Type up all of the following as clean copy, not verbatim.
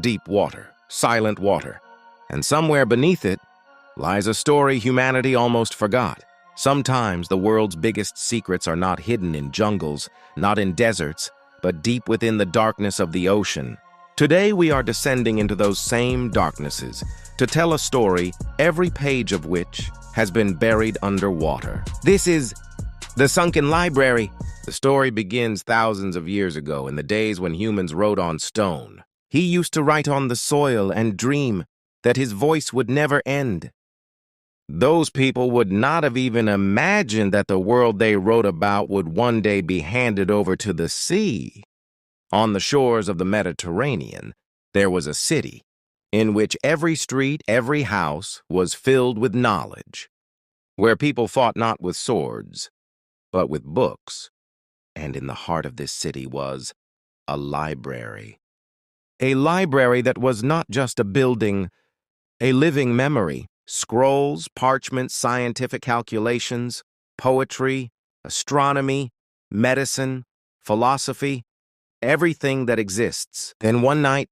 deep water, silent water. And somewhere beneath it lies a story humanity almost forgot. Sometimes the world's biggest secrets are not hidden in jungles, not in deserts, but deep within the darkness of the ocean. Today we are descending into those same darknesses to tell a story, every page of which has been buried underwater. This is the Sunken Library. The story begins thousands of years ago, in the days when humans wrote on stone. He used to write on the soil and dream that his voice would never end. Those people would not have even imagined that the world they wrote about would one day be handed over to the sea. On the shores of the Mediterranean, there was a city in which every street, every house was filled with knowledge, where people fought not with swords, but with books. And in the heart of this city was a library. A library that was not just a building, a living memory. Scrolls, parchments, scientific calculations, poetry, astronomy, medicine, philosophy, everything that exists. Then one night,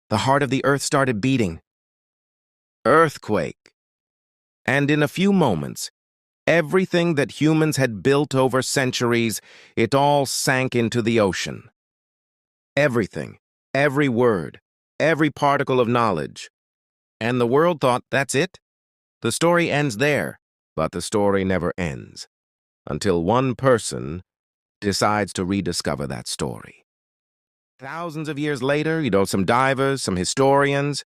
the heart of the earth started beating. Earthquake. And in a few moments, everything that humans had built over centuries, it all sank into the ocean. Everything, every word, every particle of knowledge. And the world thought, that's it? The story ends there, but the story never ends until one person decides to rediscover that story. Thousands of years later, some divers, some historians,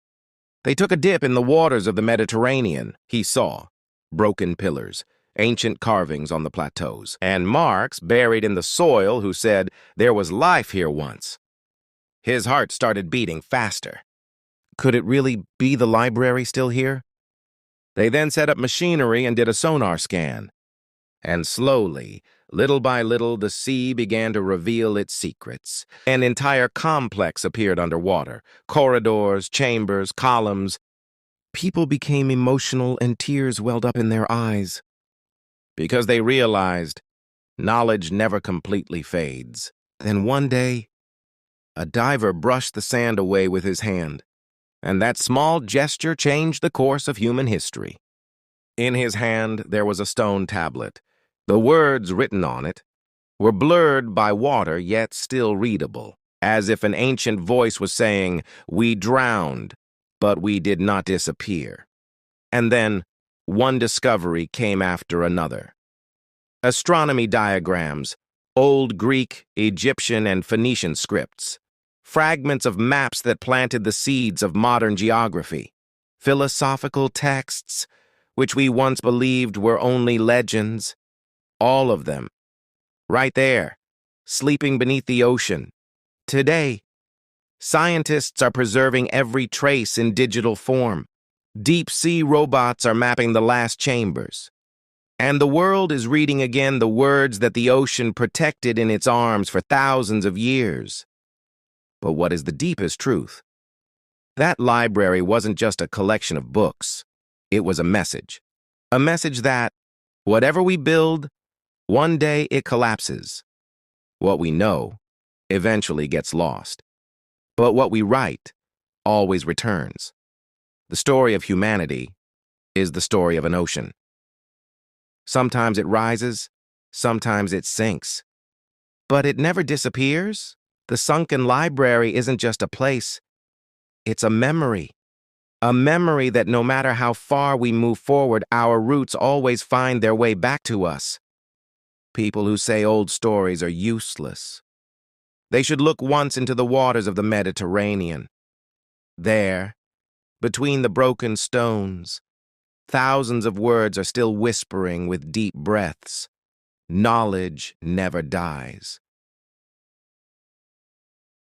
they took a dip in the waters of the Mediterranean. He saw broken pillars, ancient carvings on the plateaus, and marks buried in the soil who said there was life here once. His heart started beating faster. Could it really be the library still here? They then set up machinery and did a sonar scan. And slowly, little by little, the sea began to reveal its secrets. An entire complex appeared underwater. Corridors, chambers, columns. People became emotional and tears welled up in their eyes. Because they realized knowledge never completely fades. Then one day, a diver brushed the sand away with his hand. And that small gesture changed the course of human history. In his hand, there was a stone tablet. The words written on it were blurred by water, yet still readable, as if an ancient voice was saying, "We drowned, but we did not disappear." And then, one discovery came after another. Astronomy diagrams, old Greek, Egyptian, and Phoenician scripts. Fragments of maps that planted the seeds of modern geography, philosophical texts, which we once believed were only legends, all of them, right there, sleeping beneath the ocean. Today, scientists are preserving every trace in digital form. Deep-sea robots are mapping the last chambers. And the world is reading again the words that the ocean protected in its arms for thousands of years. But what is the deepest truth? That library wasn't just a collection of books. It was a message. A message that, whatever we build, one day it collapses. What we know eventually gets lost. But what we write always returns. The story of humanity is the story of an ocean. Sometimes it rises, sometimes it sinks. But it never disappears. The Sunken Library isn't just a place, it's a memory. A memory that no matter how far we move forward, our roots always find their way back to us. People who say old stories are useless. They should look once into the waters of the Mediterranean. There, between the broken stones, thousands of words are still whispering with deep breaths. Knowledge never dies.